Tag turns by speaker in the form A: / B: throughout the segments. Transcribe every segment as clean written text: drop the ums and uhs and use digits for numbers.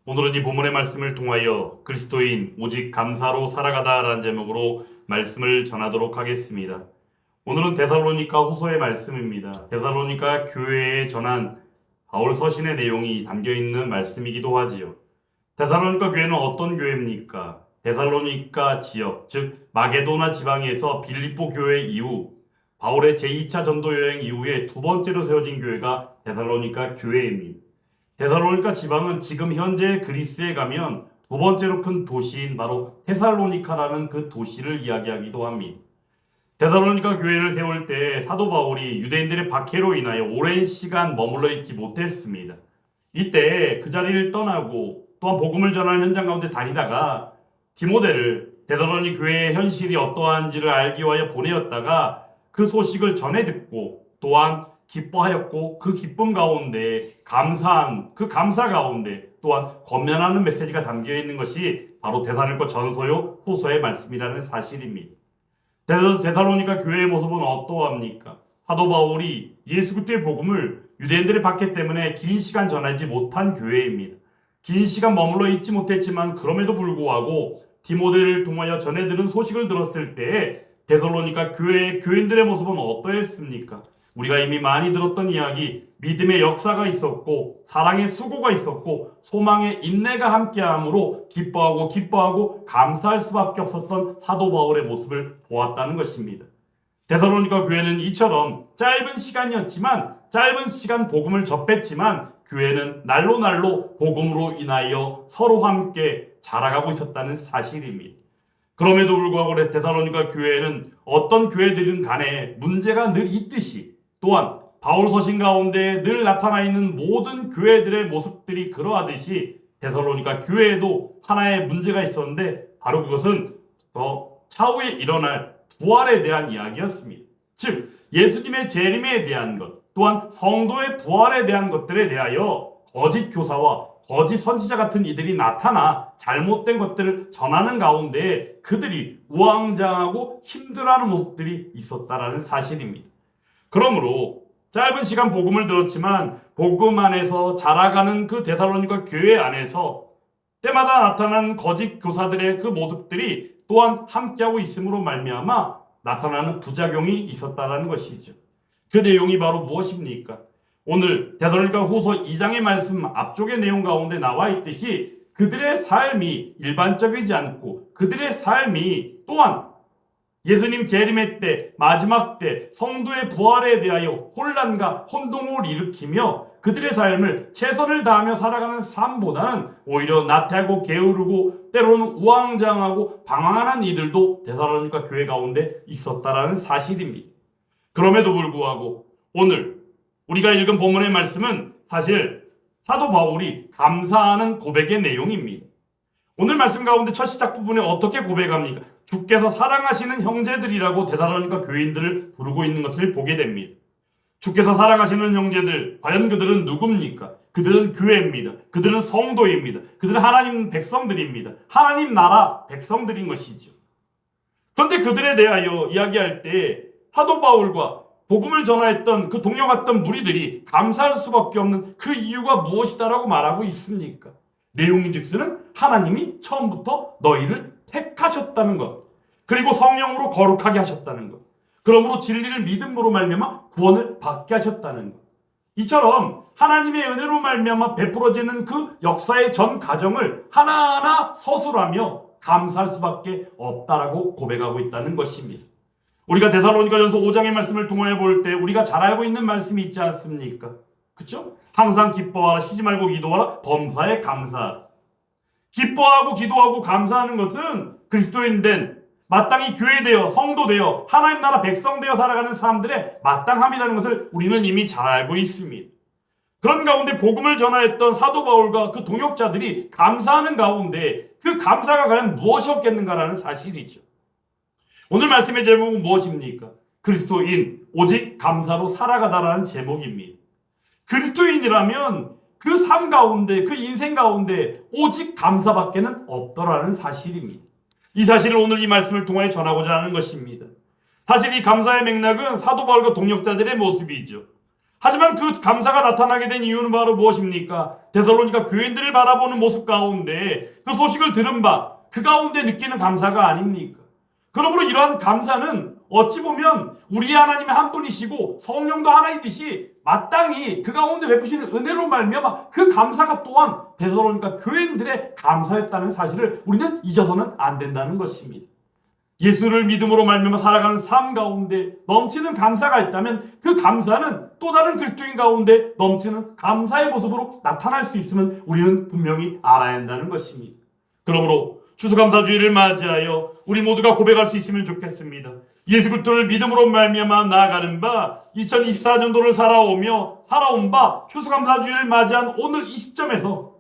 A: 오늘은 이 본문의 말씀을 통하여 그리스도인 오직 감사로 살아가다라는 제목으로 말씀을 전하도록 하겠습니다. 오늘은 데살로니가 후서의 말씀입니다. 데살로니가 교회에 전한 바울 서신의 내용이 담겨 있는 말씀이기도 하지요. 데살로니가 교회는 어떤 교회입니까? 데살로니가 지역, 즉 마게도나 지방에서 빌립보 교회 이후 바울의 제2차 전도 여행 이후에 두 번째로 세워진 교회가 데살로니가 교회입니다. 데살로니가 지방은 지금 현재 그리스에 가면 두 번째로 큰 도시인 바로 테살로니카라는 그 도시를 이야기하기도 합니다. 데살로니가 교회를 세울 때 사도 바울이 유대인들의 박해로 인하여 오랜 시간 머물러 있지 못했습니다. 이때 그 자리를 떠나고 또한 복음을 전하는 현장 가운데 다니다가 디모데를 데살로니 교회의 현실이 어떠한지를 알기 위하여 보내었다가 그 소식을 전해 듣고 또한 기뻐하였고 그 기쁨 가운데 감사한 그 감사 가운데 또한 권면하는 메시지가 담겨 있는 것이 바로 데살로니가 전서요 후서의 말씀이라는 사실입니다. 데살로니가 교회의 모습은 어떠합니까? 사도 바울이 예수 그리스도의 복음을 유대인들의 박해 때문에 긴 시간 전하지 못한 교회입니다. 긴 시간 머물러 있지 못했지만 그럼에도 불구하고 디모데를 통하여 전해 들은 소식을 들었을 때 데살로니가 교회의 교인들의 모습은 어떠했습니까? 우리가 이미 많이 들었던 이야기, 믿음의 역사가 있었고 사랑의 수고가 있었고 소망의 인내가 함께함으로 기뻐하고 감사할 수밖에 없었던 사도 바울의 모습을 보았다는 것입니다. 데살로니가 교회는 이처럼 짧은 시간이었지만 짧은 시간 복음을 접했지만 교회는 날로 복음으로 인하여 서로 함께 자라가고 있었다는 사실입니다. 그럼에도 불구하고 데살로니가 교회는 어떤 교회들은 간에 문제가 늘 있듯이 또한 바울 서신 가운데 늘 나타나 있는 모든 교회들의 모습들이 그러하듯이 데살로니가 교회에도 하나의 문제가 있었는데 바로 그것은 더 차후에 일어날 부활에 대한 이야기였습니다. 즉 예수님의 재림에 대한 것 또한 성도의 부활에 대한 것들에 대하여 거짓 교사와 거짓 선지자 같은 이들이 나타나 잘못된 것들을 전하는 가운데 그들이 우왕좌왕하고 힘들어하는 모습들이 있었다라는 사실입니다. 그러므로 짧은 시간 복음을 들었지만 복음 안에서 자라가는 그 데살로니가 교회 안에서 때마다 나타나는 거짓 교사들의 그 모습들이 또한 함께하고 있음으로 말미암아 나타나는 부작용이 있었다라는 것이죠. 그 내용이 바로 무엇입니까? 오늘 데살로니가 후서 2장의 말씀 앞쪽의 내용 가운데 나와 있듯이 그들의 삶이 일반적이지 않고 그들의 삶이 또한 예수님 재림의 때 마지막 때 성도의 부활에 대하여 혼란과 혼동을 일으키며 그들의 삶을 최선을 다하며 살아가는 삶보다는 오히려 나태하고 게으르고 때로는 우왕좌왕하고 방황하는 이들도 데살로니가 교회 가운데 있었다라는 사실입니다. 그럼에도 불구하고 오늘 우리가 읽은 본문의 말씀은 사실 사도 바울이 감사하는 고백의 내용입니다. 오늘 말씀 가운데 첫 시작 부분에 어떻게 고백합니까? 주께서 사랑하시는 형제들이라고 데살로니가 교인들을 부르고 있는 것을 보게 됩니다. 주께서 사랑하시는 형제들, 과연 그들은 누굽니까? 그들은 교회입니다. 그들은 성도입니다. 그들은 하나님 백성들입니다. 하나님 나라 백성들인 것이죠. 그런데 그들에 대하여 이야기할 때 사도 바울과 복음을 전하였던 그 동역했던 무리들이 감사할 수밖에 없는 그 이유가 무엇이다라고 말하고 있습니까? 내용인즉슨 하나님이 처음부터 너희를 택하셨다는 것, 그리고 성령으로 거룩하게 하셨다는 것, 그러므로 진리를 믿음으로 말미암아 구원을 받게 하셨다는 것. 이처럼 하나님의 은혜로 말미암아 베풀어지는 그 역사의 전 과정을 하나하나 서술하며 감사할 수밖에 없다라고 고백하고 있다는 것입니다. 우리가 데살로니가전서 5장의 말씀을 통해 볼 때 우리가 잘 알고 있는 말씀이 있지 않습니까? 그렇죠? 항상 기뻐하라, 쉬지 말고 기도하라, 범사에 감사하라. 기뻐하고 기도하고 감사하는 것은 그리스도인 된 마땅히 교회되어 성도되어 하나님 나라 백성되어 살아가는 사람들의 마땅함이라는 것을 우리는 이미 잘 알고 있습니다. 그런 가운데 복음을 전하였던 사도 바울과 그 동역자들이 감사하는 가운데 그 감사가 과연 무엇이었겠는가라는 사실이죠. 오늘 말씀의 제목은 무엇입니까? 그리스도인 오직 감사로 살아가다라는 제목입니다. 그리스도인이라면 그 삶 가운데 그 인생 가운데 오직 감사밖에는 없더라는 사실입니다. 이 사실을 오늘 이 말씀을 통해 전하고자 하는 것입니다. 사실 이 감사의 맥락은 사도 바울과 동역자들의 모습이죠. 하지만 그 감사가 나타나게 된 이유는 바로 무엇입니까? 데살로니가 교인들을 바라보는 모습 가운데 그 소식을 들은 바 그 가운데 느끼는 감사가 아닙니까? 그러므로 이러한 감사는 어찌 보면 우리의 하나님의 한 분이시고 성령도 하나이듯이 마땅히 그 가운데 베푸시는 은혜로 말미암아 그 감사가 또한 데살로니가 교인들의 감사였다는 사실을 우리는 잊어서는 안 된다는 것입니다. 예수를 믿음으로 말미암아 살아가는 삶 가운데 넘치는 감사가 있다면 그 감사는 또 다른 그리스도인 가운데 넘치는 감사의 모습으로 나타날 수 있음을 우리는 분명히 알아야 한다는 것입니다. 그러므로 추수감사주의를 맞이하여 우리 모두가 고백할 수 있으면 좋겠습니다. 예수 그리스도를 믿음으로 말미암아 나아가는 바 2024년도를 살아온 바 추수감사주의를 맞이한 오늘 이 시점에서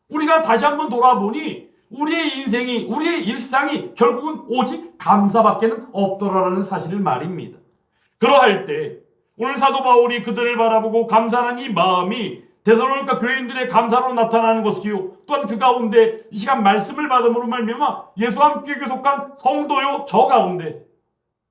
A: 우리가 다시 한번 돌아보니 우리의 인생이, 우리의 일상이 결국은 오직 감사밖에는 없더라라는 사실을 말입니다. 그러할 때 오늘 사도 바울이 그들을 바라보고 감사하는 이 마음이 데살로니가 교인들의 감사로 나타나는 것이요, 또한 그 가운데 이 시간 말씀을 받음으로 말미암아 예수와 함께 속한 성도요 저 가운데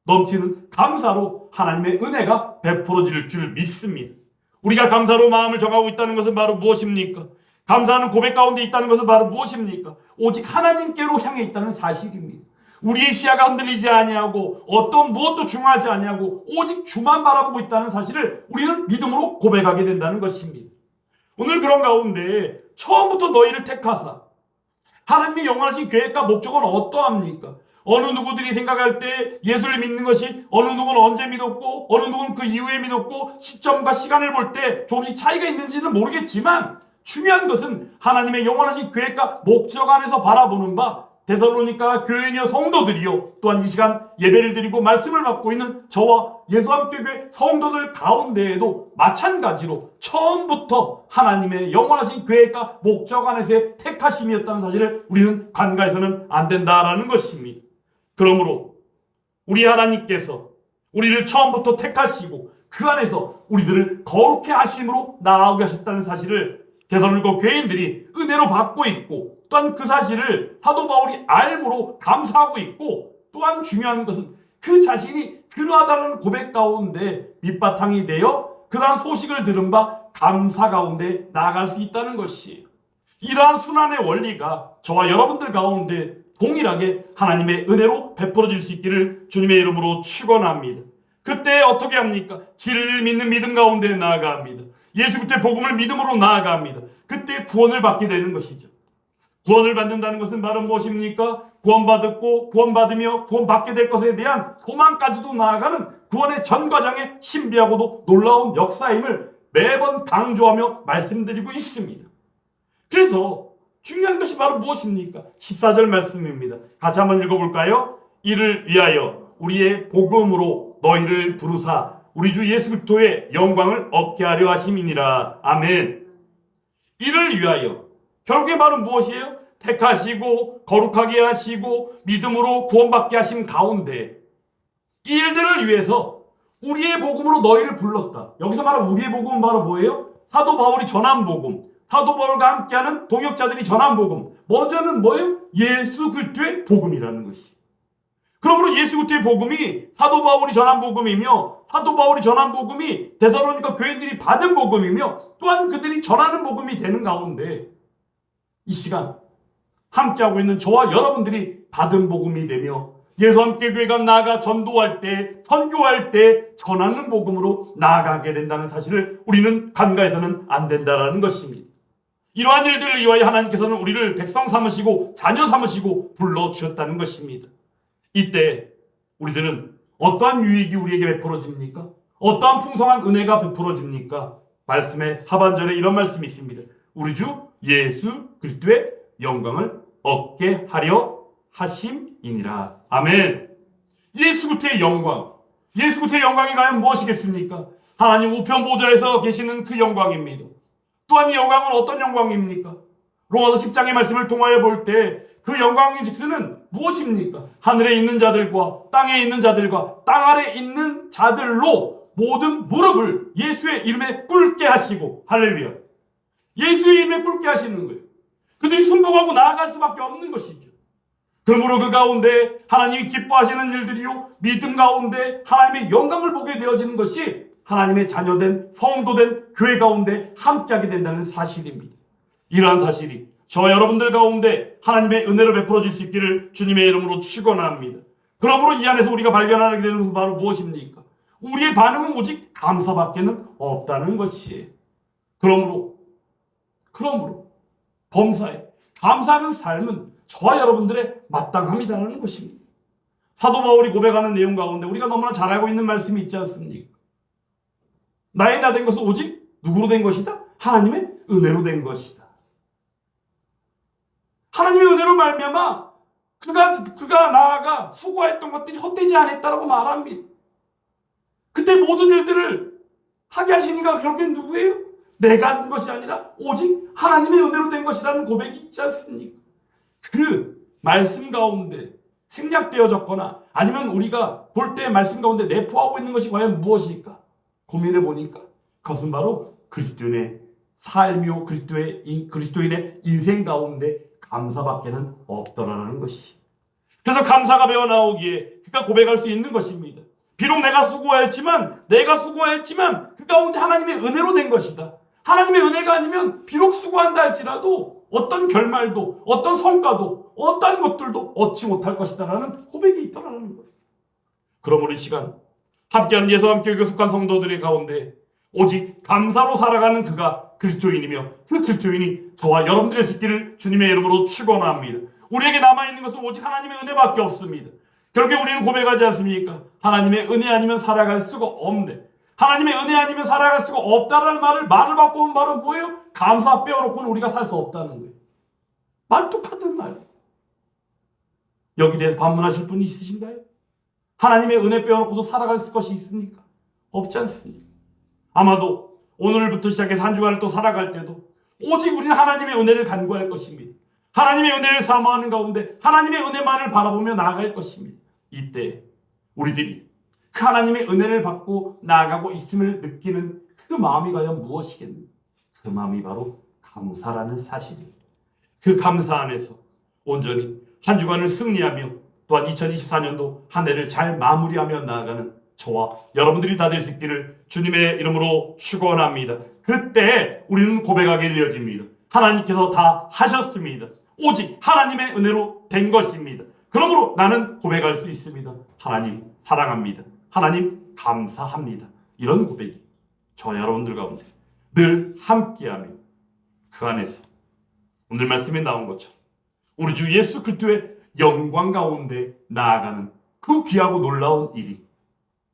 A: 넘치는 감사로 하나님의 은혜가 베풀어질 줄 믿습니다. 우리가 감사로 마음을 정하고 있다는 것은 바로 무엇입니까? 감사하는 고백 가운데 있다는 것은 바로 무엇입니까? 오직 하나님께로 향해 있다는 사실입니다. 우리의 시야가 흔들리지 아니하고 어떤 무엇도 중요하지 아니하고 오직 주만 바라보고 있다는 사실을 우리는 믿음으로 고백하게 된다는 것입니다. 오늘 그런 가운데 처음부터 너희를 택하사 하나님의 영원하신 계획과 목적은 어떠합니까? 어느 누구들이 생각할 때 예수를 믿는 것이 어느 누구는 언제 믿었고 어느 누구는 그 이후에 믿었고 시점과 시간을 볼 때 조금씩 차이가 있는지는 모르겠지만 중요한 것은 하나님의 영원하신 계획과 목적 안에서 바라보는 바 데살로니가 교인이여 성도들이요 또한 이 시간 예배를 드리고 말씀을 받고 있는 저와 예수와 함께 교회 성도들 가운데에도 마찬가지로 처음부터 하나님의 영원하신 계획과 목적 안에서의 택하심이었다는 사실을 우리는 간과해서는 안 된다라는 것입니다. 그러므로 우리 하나님께서 우리를 처음부터 택하시고 그 안에서 우리들을 거룩해 하심으로 나아오게 하셨다는 사실을 데살로니가 교인들이 은혜로 받고 있고 또한 그 사실을 사도 바울이 알므로 감사하고 있고 또한 중요한 것은 그 자신이 그러하다는 고백 가운데 밑바탕이 되어 그러한 소식을 들은 바 감사 가운데 나아갈 수 있다는 것이에요. 이러한 순환의 원리가 저와 여러분들 가운데 동일하게 하나님의 은혜로 베풀어질 수 있기를 주님의 이름으로 축원합니다. 그때 어떻게 합니까? 진리를 믿는 믿음 가운데 나아갑니다. 예수 그리스도의 복음을 믿음으로 나아갑니다. 그때 구원을 받게 되는 것이죠. 구원을 받는다는 것은 바로 무엇입니까? 구원받았고 구원받으며 구원받게 될 것에 대한 소망까지도 나아가는 구원의 전 과정의 신비하고도 놀라운 역사임을 매번 강조하며 말씀드리고 있습니다. 그래서 중요한 것이 바로 무엇입니까? 14절 말씀입니다. 같이 한번 읽어볼까요? 이를 위하여 우리의 복음으로 너희를 부르사 우리 주 예수 그리스도의 영광을 얻게 하려 하심이니라. 아멘. 이를 위하여 결국에 말은 무엇이에요? 택하시고 거룩하게 하시고 믿음으로 구원받게 하심 가운데 이 일들을 위해서 우리의 복음으로 너희를 불렀다. 여기서 말하는 우리의 복음은 바로 뭐예요? 사도 바울이 전한 복음, 사도 바울과 함께하는 동역자들이 전한 복음. 먼저는 뭐예요? 예수 그리스도의 복음이라는 것이. 그러므로 예수 그리스도의 복음이 사도 바울이 전한 복음이며 사도 바울이 전한 복음이 데살로니가 교인들이 받은 복음이며 또한 그들이 전하는 복음이 되는 가운데 이 시간 함께하고 있는 저와 여러분들이 받은 복음이 되며 예수와 함께 교회가 나아가 전도할 때 선교할 때 전하는 복음으로 나아가게 된다는 사실을 우리는 간과해서는 안 된다는 것입니다. 이러한 일들을 위하여 하나님께서는 우리를 백성 삼으시고 자녀 삼으시고 불러주셨다는 것입니다. 이때 우리들은 어떠한 유익이 우리에게 베풀어집니까? 어떠한 풍성한 은혜가 베풀어집니까? 말씀의 하반절에 이런 말씀이 있습니다. 우리 주 예수 그리스도의 영광을 얻게 하려 하심이니라. 아멘. 예수 그리스도의 영광. 예수 그리스도의 영광이 과연 무엇이겠습니까? 하나님 우편 보좌에서 계시는 그 영광입니다. 또한 이 영광은 어떤 영광입니까? 로마서 10장의 말씀을 통하여 볼 때 그 영광의 직수는 무엇입니까? 하늘에 있는 자들과 땅에 있는 자들과 땅 아래 있는 자들로 모든 무릎을 예수의 이름에 꿇게 하시고, 할렐루야. 예수의 이름에 꿇게 하시는 거예요. 그들이 순복하고 나아갈 수밖에 없는 것이죠. 그러므로 그 가운데 하나님이 기뻐하시는 일들이요, 믿음 가운데 하나님의 영광을 보게 되어지는 것이 하나님의 자녀된 성도된 교회 가운데 함께하게 된다는 사실입니다. 이러한 사실이 저와 여러분들 가운데 하나님의 은혜로 베풀어질 수 있기를 주님의 이름으로 축원합니다. 그러므로 이 안에서 우리가 발견하게 되는 것은 바로 무엇입니까? 우리의 반응은 오직 감사밖에는 없다는 것이에요. 그러므로 범사에 감사하는 삶은 저와 여러분들의 마땅함이다라는 것입니다. 사도 바울이 고백하는 내용 가운데 우리가 너무나 잘 알고 있는 말씀이 있지 않습니까? 나의 나 된 것은 오직 누구로 된 것이다? 하나님의 은혜로 된 것이다. 하나님의 은혜로 말미암아 그가 나아가 수고했던 것들이 헛되지 않았다라고 말합니다. 그때 모든 일들을 하게 하신 이가 결국엔 누구예요? 내가 한 것이 아니라 오직 하나님의 은혜로 된 것이라는 고백이 있지 않습니까? 그 말씀 가운데 생략되어졌거나 아니면 우리가 볼 때 말씀 가운데 내포하고 있는 것이 과연 무엇일까? 고민해 보니까 그것은 바로 그리스도인의 삶이요 그리스도인의 인생 가운데 감사밖에는 없더라는 것이. 그래서 감사가 배어나오기에 그가 고백할 수 있는 것입니다. 비록 내가 수고했지만 그 가운데 하나님의 은혜로 된 것이다. 하나님의 은혜가 아니면 비록 수고한다 할지라도 어떤 결말도 어떤 성과도 어떤 것들도 얻지 못할 것이다라는 고백이 있더라는 거예요. 그러므로 이 시간 함께하는 예수와 함께 속한 성도들의 가운데 오직 감사로 살아가는 그가 그리스도인이며 그 그리스도인이 저와 여러분들의 있기를 주님의 이름으로 축원합니다. 우리에게 남아있는 것은 오직 하나님의 은혜밖에 없습니다. 결국에 우리는 고백하지 않습니까? 하나님의 은혜 아니면 살아갈 수가 없는데 하나님의 은혜 아니면 살아갈 수가 없다라는 말을 바꾸면 말은 뭐예요? 감사 빼어놓고는 우리가 살 수 없다는 거예요. 말 똑같은 말. 여기 대해서 반문하실 분이 있으신가요? 하나님의 은혜 빼어놓고도 살아갈 것이 있습니까? 없지 않습니까? 아마도 오늘부터 시작해서 한 주간을 또 살아갈 때도 오직 우리는 하나님의 은혜를 간구할 것입니다. 하나님의 은혜를 사모하는 가운데 하나님의 은혜만을 바라보며 나아갈 것입니다. 이때 우리들이 그 하나님의 은혜를 받고 나아가고 있음을 느끼는 그 마음이 과연 무엇이겠는가? 그 마음이 바로 감사라는 사실입니다. 그 감사 안에서 온전히 한 주간을 승리하며 또한 2024년도 한 해를 잘 마무리하며 나아가는 저와 여러분들이 다 될 수 있기를 주님의 이름으로 축원합니다. 그때 우리는 고백하게 되어집니다. 하나님께서 다 하셨습니다. 오직 하나님의 은혜로 된 것입니다. 그러므로 나는 고백할 수 있습니다. 하나님 사랑합니다. 하나님 감사합니다. 이런 고백이 저와 여러분들 가운데 늘 함께하며 그 안에서 오늘 말씀에 나온 것처럼 우리 주 예수 그리스도의 영광 가운데 나아가는 그 귀하고 놀라운 일이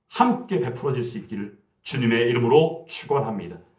A: 함께 베풀어질 수 있기를 주님의 이름으로 축원합니다.